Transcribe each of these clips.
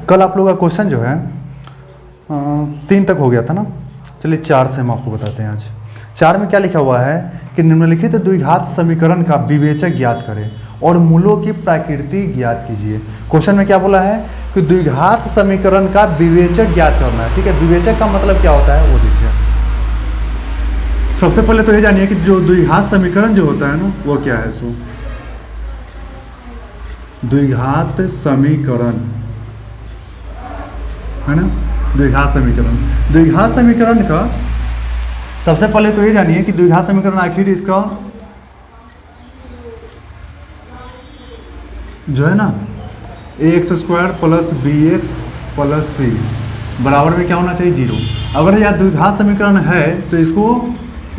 कल आप लोगों का क्वेश्चन जो है 3 तक हो गया था ना। चलिए 4 से हम आपको बताते हैं आज। 4 में क्या लिखा हुआ है कि निम्नलिखित द्विघात समीकरण का विवेचक ज्ञात करें और मूलों की प्रकृति ज्ञात कीजिए। क्वेश्चन में क्या बोला है कि द्विघात समीकरण का विवेचक ज्ञात करना है। ठीक है, विवेचक का मतलब क्या होता है वो देखिए। सबसे पहले तो ये जानिए कि जो द्विघात समीकरण जो होता है ना वो क्या है। सो द्विघात समीकरण है ना, द्विघात समीकरण। द्विघात समीकरण का सबसे पहले तो ये जानिए कि द्विघात समीकरण आखिर इसका जो है ना ax² plus bx plus c बराबर में क्या होना चाहिए 0। अगर यह द्विघात समीकरण है तो इसको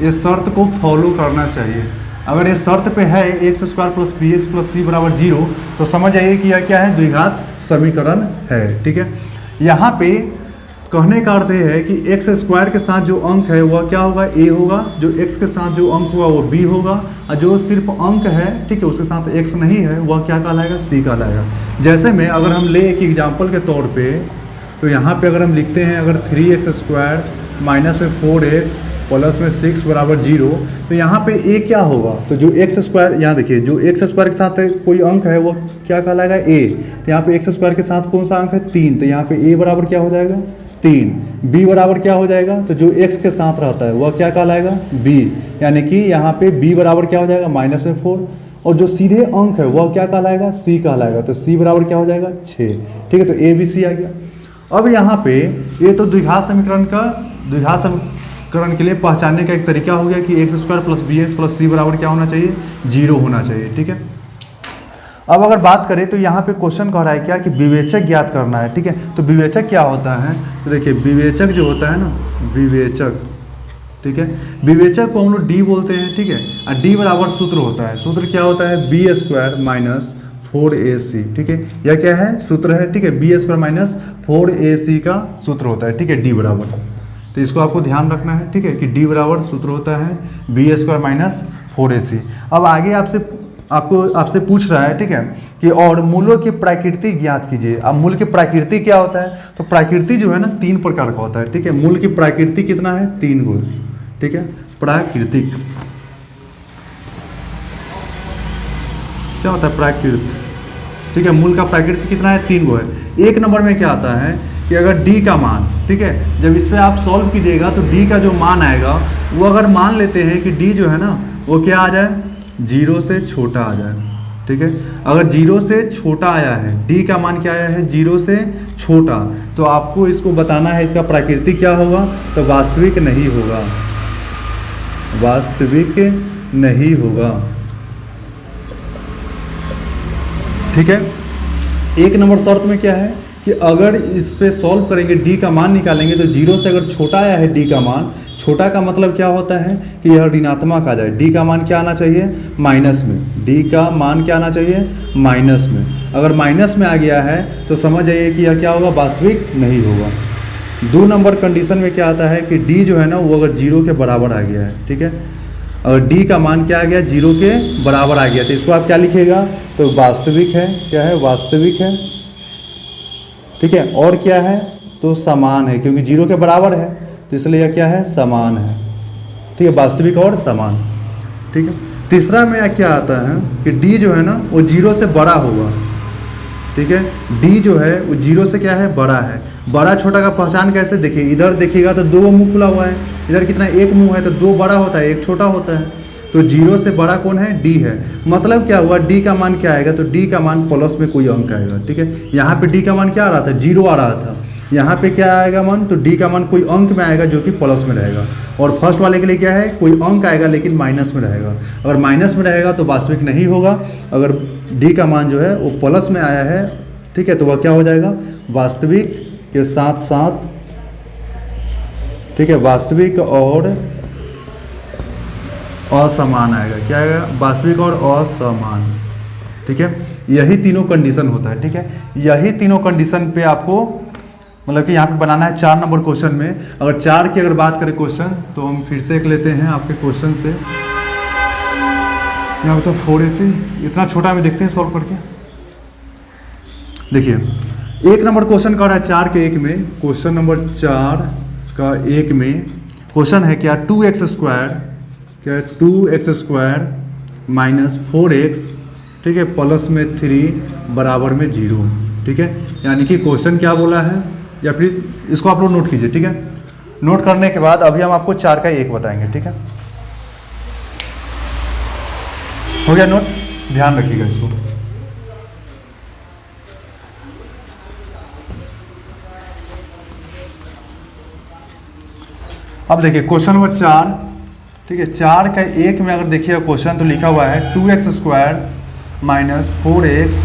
ये शर्त को फॉलो करना चाहिए। अगर ये शर्त पे है ax² plus bx plus c बराबर 0 तो समझ आइए कि यह क्या है, द्विघात समीकरण है। ठीक है, यहाँ पे कहने का अर्थ है कि x² के साथ जो अंक है वह क्या होगा, a होगा। जो x के साथ जो अंक हुआ वो b होगा, और जो सिर्फ अंक है ठीक है उसके साथ x नहीं है वह क्या कहलाएगा, c कहलाएगा। जैसे में अगर हम ले एक एग्जाम्पल के तौर पे तो यहाँ पे अगर हम लिखते हैं अगर 3x² माइनस में 4x प्लस में 6 बराबर 0 तो यहाँ पे a क्या होगा, तो जो x² यहाँ देखिए जो x² के साथ कोई अंक है वो क्या कहलाएगा a। तो यहाँ पे x² के साथ कौन सा अंक है 3, तो यहाँ पे a बराबर क्या हो जाएगा 3। b बराबर क्या हो जाएगा, तो जो x के साथ रहता है वह क्या कहलाएगा b, यानी कि यहाँ पे b बराबर क्या हो जाएगा माइनस में 4। और जो सीधे अंक है वह क्या कहलाएगा c कहलाएगा, तो c बराबर क्या हो जाएगा 6। ठीक है, तो a b c आ गया। अब यहाँ पे ये तो द्विघात समीकरण का द्विघात समीकरण के लिए पहचानने का एक तरीका हो गया कि x² plus bx plus c बराबर क्या होना चाहिए 0 होना चाहिए। ठीक है, अब अगर बात करें तो यहाँ पे क्वेश्चन कह रहा है क्या कि विवेचक ज्ञात करना है। ठीक है, तो विवेचक क्या होता है, तो देखिए विवेचक जो होता है ना विवेचक, ठीक है विवेचक को हम लोग d बोलते हैं। ठीक है, और d बराबर सूत्र होता है। सूत्र क्या होता है b² माइनस 4ac। ठीक है, यह क्या है सूत्र है। ठीक है, b² माइनस 4ac का सूत्र होता है। ठीक है, d बराबर, तो इसको आपको ध्यान रखना है। ठीक है, कि d बराबर सूत्र होता है b² माइनस 4ac। अब आगे आपसे पूछ रहा है ठीक है कि और मूलों की प्रकृति ज्ञात कीजिए। अब मूल की प्रकृति क्या होता है, तो प्रकृति जो है ना 3 प्रकार का होता है। ठीक है, मूल की प्रकृति कितना है 3 गो। ठीक है, प्राकृतिक क्या होता है प्राकृत। ठीक है, मूल का प्राकृतिक कितना है 3 गो है। 1 नंबर में क्या आता है कि अगर d का मान, ठीक है जब इस पर आप सॉल्व कीजिएगा तो d का जो मान आएगा वो अगर मान लेते हैं कि d जो है ना वो क्या आ जाए 0 से छोटा आ जाए। ठीक है, अगर 0 से छोटा आया है, d का मान क्या आया है 0 से छोटा, तो आपको इसको बताना है इसका प्राकृतिक क्या होगा, तो वास्तविक नहीं होगा, वास्तविक नहीं होगा। ठीक है, 1 नंबर शर्त में क्या है कि अगर इस पे सॉल्व करेंगे d का मान निकालेंगे तो 0 से अगर छोटा आया है d का मान, छोटा का मतलब क्या होता है कि यह ऋणात्मक आ जाए। d का मान क्या आना चाहिए माइनस में, d का मान क्या आना चाहिए माइनस में। अगर माइनस में आ गया है तो समझ जाइए कि यह क्या होगा वास्तविक नहीं होगा। 2 नंबर कंडीशन में क्या आता है कि d जो है ना वो अगर 0 के बराबर आ गया है। ठीक है, अगर d का मान क्या आ गया 0 के बराबर आ गया तो इसको आप क्या लिखिएगा, तो वास्तविक है। क्या है वास्तविक है। ठीक है, और क्या है तो समान है, क्योंकि 0 के बराबर है तो इसलिए यह क्या है समान है। ठीक है, वास्तविक और समान। ठीक है, तीसरा में क्या आता है कि d जो है ना वो 0 से बड़ा होगा। ठीक है, d जो है वो 0 से क्या है बड़ा है। बड़ा छोटा का पहचान कैसे, देखिए इधर देखिएगा तो 2 मुंह खुला हुआ है, इधर कितना 1 मुंह है तो 2 बड़ा होता है 1 छोटा होता है। तो 0 से बड़ा कौन है d है। मतलब क्या हुआ d का मान क्या आएगा, तो d का मान प्लस में कोई अंक आएगा। ठीक है, यहाँ पे d का मान क्या आ रहा था 0 आ रहा था, यहाँ पे क्या आएगा मान, तो d का मान कोई अंक में आएगा जो कि प्लस में रहेगा। और फर्स्ट वाले के लिए क्या है कोई अंक आएगा लेकिन माइनस में रहेगा। अगर माइनस में रहेगा तो वास्तविक नहीं होगा। अगर d का मान जो है वो प्लस में आया है ठीक है तो वह क्या हो जाएगा वास्तविक के साथ साथ। ठीक है, वास्तविक और असमान आएगा। क्या आएगा वास्तविक और असमान। ठीक है, यही तीनों कंडीशन होता है। ठीक है, यही तीनों कंडीशन पे आपको मतलब कि यहाँ पे बनाना है 4 नंबर क्वेश्चन में। अगर 4 की अगर बात करें क्वेश्चन तो हम फिर से एक लेते हैं आपके क्वेश्चन से। यहाँ पे तो 4ac इतना छोटा में देखते हैं सॉल्व करके। देखिए एक नंबर क्वेश्चन कर रहा है 4 के 1 में, क्वेश्चन नंबर 4 का 1 में क्वेश्चन है क्या 2x² क्या 2x² माइनस 4x, ठीक है, प्लस में 3 बराबर में 0, ठीक है। यानी कि क्वेश्चन क्या बोला है, या फिर इसको आप लोग नोट कीजिए, ठीक है। नोट करने के बाद अभी हम आपको 4 का 1 बताएंगे, ठीक है। हो गया नोट, ध्यान रखिएगा इसको। अब देखिए क्वेश्चन नंबर 4, ठीक है, 4 का 1 में अगर देखिए क्वेश्चन तो लिखा हुआ है 2x² माइनस 4x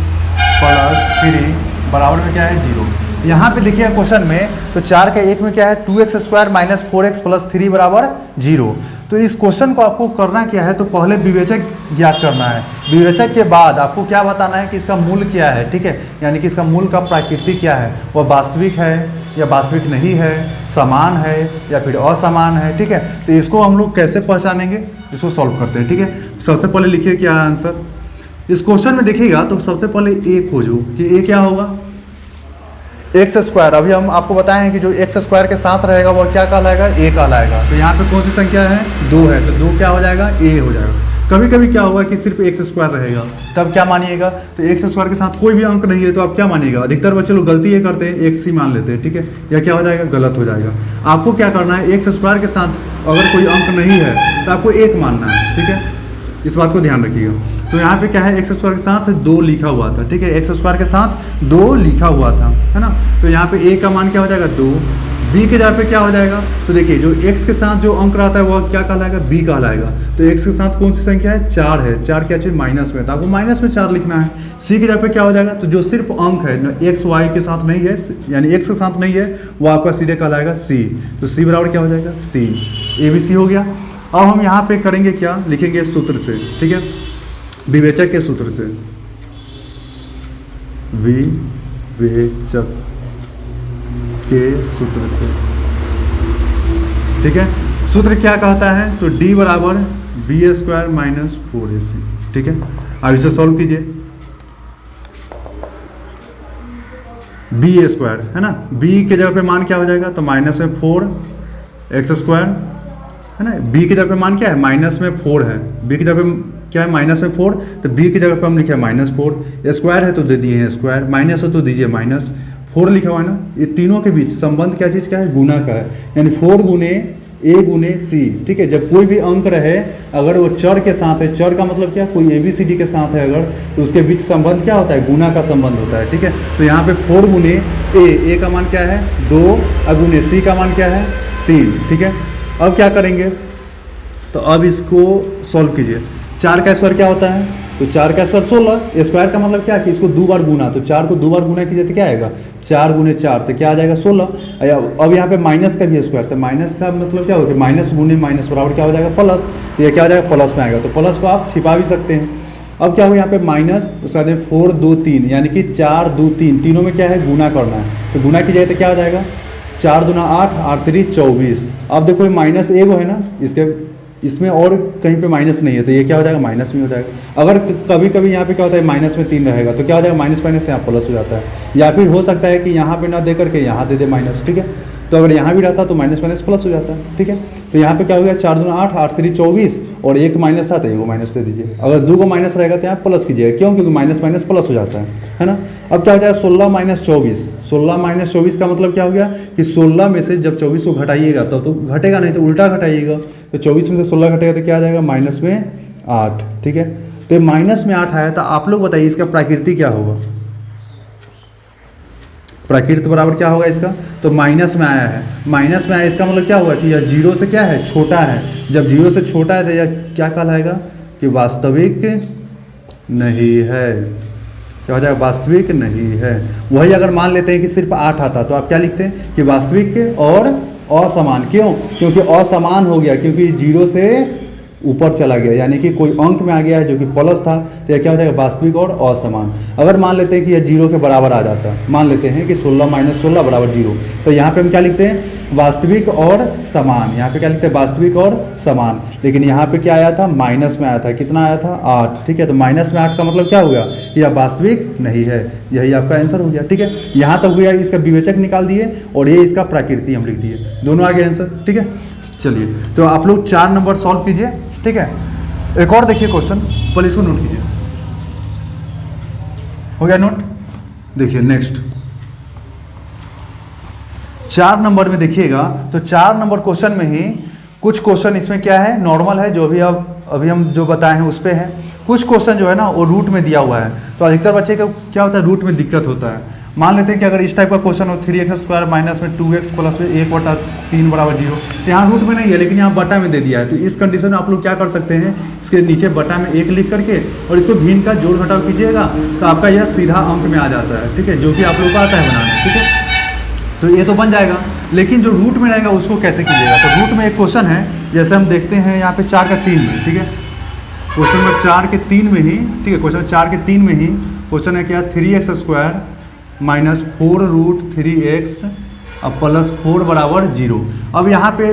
प्लस 3 बराबर में क्या है 0। यहाँ पे देखिए क्वेश्चन में तो 4 का 1 में क्या है 2x² माइनस 4x प्लस 3 बराबर 0। तो इस क्वेश्चन को आपको करना क्या है, तो पहले विवेचक ज्ञात करना है। विवेचक के बाद आपको क्या बताना है कि इसका मूल क्या है, ठीक है, यानी कि इसका मूल का प्रकृति क्या है, वह वास्तविक है या वास्तविक नहीं है, समान है या फिर असमान है, ठीक है। तो इसको हम लोग कैसे पहचानेंगे, इसको सॉल्व करते हैं, ठीक है। सबसे पहले लिखिए क्या आंसर इस क्वेश्चन में देखिएगा, तो सबसे पहले a खोजो कि a क्या होगा, x²। अभी हम आपको बताएं कि जो x² के साथ रहेगा वह क्या कहलाएगा, a कहलाएगा। तो यहाँ पे कौन सी संख्या है 2 है, तो 2 क्या हो जाएगा a हो जाएगा। कभी कभी क्या होगा कि सिर्फ x² रहेगा, तब क्या मानिएगा, तो x² के साथ कोई भी अंक नहीं है तो आप क्या मानिएगा, अधिकतर बच्चे लोग गलती ये करते हैं x ही मान लेते हैं, ठीक है, या क्या हो जाएगा गलत हो जाएगा। आपको क्या करना है, x² के साथ अगर कोई अंक नहीं है तो आपको 1 मानना है, ठीक है, इस बात को ध्यान रखिएगा। तो यहाँ पे क्या है x² के साथ 2 लिखा हुआ था, ठीक है, x² के साथ 2 लिखा हुआ था, है ना। तो यहाँ पे a का मान क्या हो जाएगा 2, b के जगह पे क्या हो जाएगा, तो देखिए जो x के साथ जो अंक रहता है वह क्या कहलाएगा b कहलाएगा। तो x के साथ कौन सी संख्या है 4 है, 4 क्या चाहिए माइनस में, तो आपको माइनस में 4 लिखना है। c की जगह पे क्या हो जाएगा, तो जो सिर्फ अंक है x y के साथ नहीं है, यानी x के साथ नहीं है, वो आपका सीधे कहलाएगा c। तो c बराबर क्या हो जाएगा 3, ABC हो गया। अब हम यहाँ पे करेंगे क्या, लिखेंगे सूत्र से, ठीक है, विवेचक के सूत्र से, विवेचक के सूत्र से, ठीक है। सूत्र क्या कहता है, तो d बराबर b² माइनस 4ac, ठीक है। अब इसे सॉल्व कीजिए, b² है ना, b के जगह पे मान क्या हो जाएगा, तो माइनस में 4x² है ना, b की जगह पे मान क्या है माइनस में 4 है, b की जगह पे क्या है माइनस में 4, तो b की जगह पे हम लिखे -4, स्क्वायर है तो दे दिए हैं स्क्वायर, माइनस है तो दीजिए माइनस, 4 लिखा हुआ है ना। ये तीनों के बीच संबंध क्या चीज़ का है, गुना का है, यानी 4 गुने a गुने c, ठीक है। जब कोई भी अंक रहे अगर वो चर के साथ है, चर का मतलब क्या, कोई ABCD के साथ है अगर, तो उसके बीच संबंध क्या होता है, गुना का संबंध होता है, ठीक है। तो यहाँ पे 4 गुने a का मान क्या है 2, और गुने c का मान क्या है 3, ठीक है। अब क्या करेंगे, तो अब इसको सॉल्व कीजिए। 4 का स्क्वायर क्या होता है, तो 4 का स्क्वायर 16, स्क्वायर का मतलब क्या कि इसको 2 बार गुना, तो 4 को 2 बार गुना कीजिए तो क्या आएगा 4 गुने 4, तो क्या आ जाएगा 16। अब यहाँ पे माइनस का भी स्क्वायर, तो माइनस का मतलब क्या होगा, माइनस गुने माइनस बराबर क्या हो जाएगा प्लस, तो ये क्या हो जाएगा प्लस में आएगा, तो प्लस को आप छिपा भी सकते हैं। अब क्या होगा यहाँ पे माइनस, उसके बाद 4 2 3, यानी कि 4 2 3, तीनों में क्या है गुना करना है, तो गुना कीजिए तो क्या हो जाएगा 4 दूना 8, 8 3 24। अब देखो माइनस एक है ना, इसमें और कहीं पे माइनस नहीं है, तो ये क्या हो जाएगा माइनस में हो जाएगा। अगर कभी कभी यहाँ पे क्या होता है माइनस में 3 रहेगा, तो क्या हो जाएगा माइनस माइनस यहाँ प्लस हो जाता है, या फिर हो सकता है कि यहाँ पे ना दे करके यहाँ दे दे माइनस, ठीक है। तो अगर यहाँ भी रहता तो माइनस माइनस प्लस हो जाता है, ठीक है। तो यहाँ पे क्या हो गया 4 दूना 8, 8 3 24, और एक माइनस था तो एक माइनस दे दीजिए। अगर 2 को माइनस रहेगा तो यहाँ प्लस कीजिएगा, क्यों, क्योंकि माइनस माइनस प्लस हो जाता है ना। अब क्या हो जाएगा 16 माइनस 24, 16 माइनस 24 का मतलब क्या हो गया कि 16 में से जब 24 को घटाइएगा तो घटेगा नहीं, तो उल्टा घटाइएगा, तो 24 में से 16 घटेगा तो क्या आ जाएगा माइनस में 8, ठीक है। तो माइनस में 8 आया, तो आप लोग बताइए इसका प्राकृतिक क्या होगा, प्राकृत बराबर क्या होगा इसका, तो माइनस में आया है, माइनस में आया इसका मतलब क्या होगा कि यह 0 से क्या है छोटा है, जब 0 से छोटा है तो यह क्या कहलाएगा कि वास्तविक नहीं है, क्या हो जाएगा वास्तविक नहीं है। वही अगर मान लेते हैं कि सिर्फ 8 आता तो आप क्या लिखते हैं कि वास्तविक और असमान, क्यों, क्योंकि असमान हो गया, क्योंकि 0 से ऊपर चला गया, यानी कि कोई अंक में आ गया है जो कि प्लस था, तो यह क्या हो जाएगा, वास्तविक और असमान। अगर मान लेते हैं कि यह 0 के बराबर आ जाता है, मान लेते हैं कि 16 - 16 बराबर 0, तो यहाँ पे हम क्या लिखते हैं, वास्तविक और समान। यहाँ पे क्या लिखते हैं, वास्तविक और समान। लेकिन यहाँ पे क्या आया था, माइनस में आया था, कितना आया था, 8। ठीक है, तो माइनस में 8 का मतलब क्या हो गया, यह वास्तविक नहीं है। यही आपका आंसर हो गया। ठीक है, यहाँ तक हो गया, इसका विवेचक निकाल दिए और ये इसका प्राकृति हम लिख दिए, दोनों आ गए आंसर। ठीक है, चलिए तो आप लोग 4 नंबर सॉल्व कीजिए। ठीक है, एक और देखिए क्वेश्चन, पहले इसको नोट कीजिए। हो गया नोट? देखिए नेक्स्ट 4 नंबर में देखिएगा, तो 4 नंबर क्वेश्चन में ही कुछ क्वेश्चन इसमें क्या है, नॉर्मल है, जो भी अभी हम जो बताए हैं उस पर है। कुछ क्वेश्चन जो है ना वो रूट में दिया हुआ है, तो अधिकतर बच्चे का क्या होता है, रूट में दिक्कत होता है। मान लेते हैं कि अगर इस टाइप का क्वेश्चन हो 3x² माइनस में 2x प्लस में 1/3 बराबर 0, तो यहाँ रूट में नहीं है लेकिन यहाँ बटा में दे दिया है। तो इस कंडीशन में आप लोग क्या कर सकते हैं, इसके नीचे बटा में 1 लिख करके और इसको भिन्न का जोड़ घटाव कीजिएगा, तो आपका यह सीधा अंक में आ जाता है। ठीक है, जो कि आप लोग को आता है बनाना। ठीक है, तो ये तो बन जाएगा, लेकिन जो रूट में रहेगा उसको कैसे कीजिएगा। तो रूट में एक क्वेश्चन है, जैसे हम देखते हैं यहाँ पे 4 का 3 में। ठीक है, क्वेश्चन नंबर 4 के 3 में ही, ठीक है, क्वेश्चन 4 के 3 में ही क्वेश्चन है क्या, 3x² माइनस 4√3x अब प्लस 4 बराबर 0। अब यहाँ पे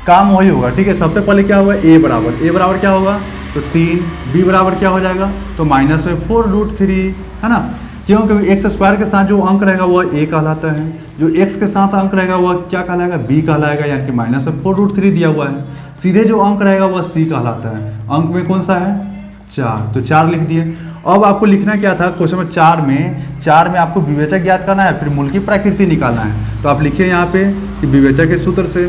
काम वही होगा। ठीक है, सबसे पहले क्या होगा, a बराबर क्या होगा, तो 3, b बराबर क्या हो जाएगा, तो माइनस में 4√3, है ना। क्यों, क्योंकि x² के साथ जो अंक रहेगा वह a कहलाता है, जो x के साथ अंक रहेगा वह क्या कहलाएगा, b कहलाएगा, यानी कि माइनस में 4√3 दिया हुआ है। सीधे जो अंक रहेगा वह c कहलाता है। अंक में कौन सा है, 4, तो 4 लिख दिए। अब आपको लिखना क्या था, क्वेश्चन नंबर 4 में आपको विवेचक ज्ञात करना है, फिर मूल की प्रकृति निकालना है। तो आप लिखिए यहाँ पे कि विवेचक के सूत्र से,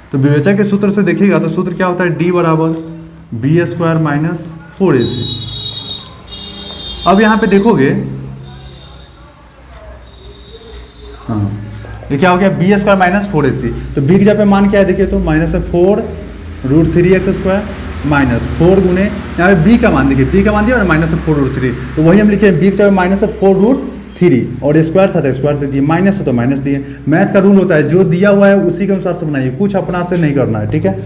तो विवेचक के सूत्र से देखिएगा तो सूत्र क्या होता है, d बराबर b² माइनस 4ac। अब यहाँ पे देखोगे, हाँ, ये क्या हो गया, b² माइनस 4ac। तो b की जगह पे मान क्या है, देखिए तो माइनस 4√3x² माइनस 4 गुने, यहाँ पे b का मान देखिए, b का मान दिया और माइनस 4√3, तो वही हम लिखे b की जगह माइनस 4√3 और स्क्वायर था तो स्क्वायर दे दिए, माइनस है तो माइनस दिए। मैथ का रूल होता है, जो दिया हुआ है उसी के अनुसार से बनाइए, कुछ अपना से नहीं करना है। ठीक है,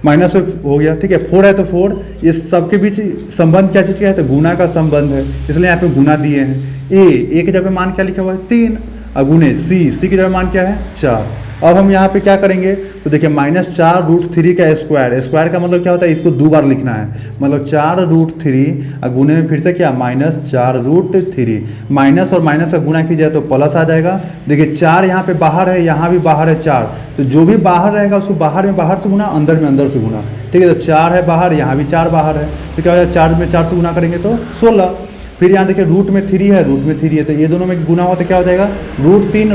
माइनस हो गया। ठीक है, 4 है तो 4, इस सबके बीच संबंध क्या चीज़ का है, तो गुना का संबंध है, इसलिए यहाँ पे गुना दिए हैं। a की जगह मान क्या लिखा हुआ है, 3, और गुने c की जगह मान क्या है, 4। अब हम यहाँ पे क्या करेंगे, तो देखिए -4√3 का स्क्वायर का मतलब क्या होता है, इसको 2 बार लिखना है, मतलब 4√3 और गुने में फिर से क्या, -4√3, माइनस और माइनस का गुना कीजिए तो प्लस आ जाएगा। देखिए 4 यहाँ पे बाहर है, यहाँ भी बाहर है 4, तो जो भी बाहर रहेगा उसको बाहर में बाहर से गुना, अंदर में अंदर से गुना। ठीक है, तो 4 है बाहर, यहाँ भी 4 बाहर है, तो क्या हो जाएगा, 4 में 4 से गुना करेंगे तो 16। फिर यहाँ देखिए रूट में 3 है, तो ये दोनों में गुना हुआ तो क्या हो जाएगा, √3,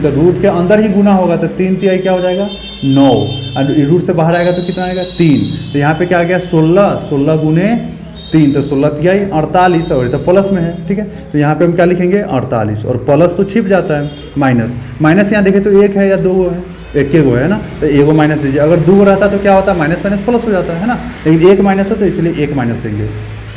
तो रूट के अंदर ही गुना होगा, तो 3 तिहाई क्या हो जाएगा, 9, और रूट से बाहर आएगा तो कितना आएगा, 3। तो यहाँ पे क्या आ गया, 16 गुने 3, तो 16 तिहाई 48, और तो प्लस में है। ठीक है, तो यहाँ पे हम क्या लिखेंगे, 48, और प्लस तो छिप जाता है, माइनस यहाँ देखिए तो 1 है या 2 है, एक है ना, तो 1 माइनस दीजिए। अगर 2 रहता तो क्या होता है, माइनस माइनस प्लस हो जाता है ना, लेकिन 1 माइनस है तो इसलिए 1 माइनस देंगे।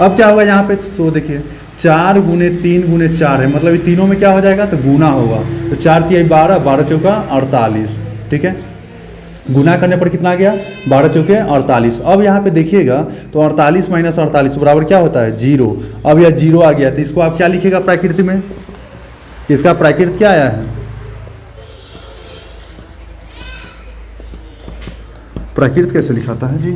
अब क्या होगा यहाँ पे, सो देखिए 4 गुने 3 गुने 4 है, मतलब ये तीनों में क्या हो जाएगा, तो गुना होगा, तो 4 तिहाई 12, 12 चौका 48। ठीक है, गुना करने पर कितना आ गया, 12 चौके 48। अब यहाँ पे देखिएगा तो 48 माइनस 48 बराबर क्या होता है, 0। अब यह 0 आ गया, तो इसको आप क्या लिखिएगा प्रकृति में, इसका प्रकृति क्या आया है, प्रकृति कैसे लिखाता है जी,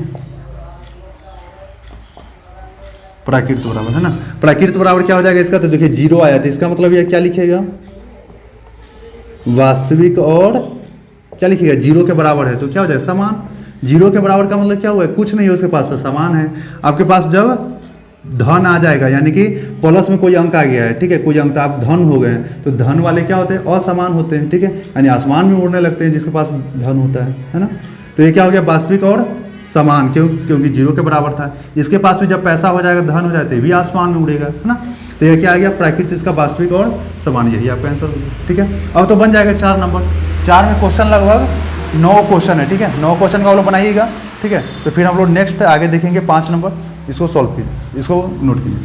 प्रकृति बराबर है ना, प्रकृति बराबर क्या हो जाएगा इसका, तो देखिए 0 आया, तो इसका मतलब ये क्या लिखेगा, वास्तविक और क्या लिखिएगा, 0 के बराबर है, तो क्या हो जाएगा, समान। 0 के बराबर का मतलब क्या हुआ है, कुछ नहीं है उसके पास, तो समान है। आपके पास जब धन आ जाएगा, यानी कि प्लस में कोई अंक आ गया है, ठीक है, कोई अंक तो आप धन हो गए हैं, तो धन वाले क्या होते हैं, असमान होते हैं। ठीक है, यानी आसमान में उड़ने लगते हैं जिसके पास धन होता है ना। तो ये क्या हो गया, वास्तविक और समान, क्योंकि 0 के बराबर था। इसके पास में जब पैसा हो जाएगा, धन हो जाते हैं, भी आसमान में उड़ेगा, है ना। तो ये क्या आ गया, प्रकृति इसका वास्तविक और समान, यही आपका आंसर होगा। ठीक है, अब तो बन जाएगा 4 नंबर। 4 में क्वेश्चन लगभग 9 क्वेश्चन है। ठीक है, 9 क्वेश्चन का आप लोग बनाइएगा। ठीक है, तो फिर हम लोग नेक्स्ट आगे देखेंगे 5 नंबर, इसको सॉल्व कीजिए, इसको नोट कीजिए।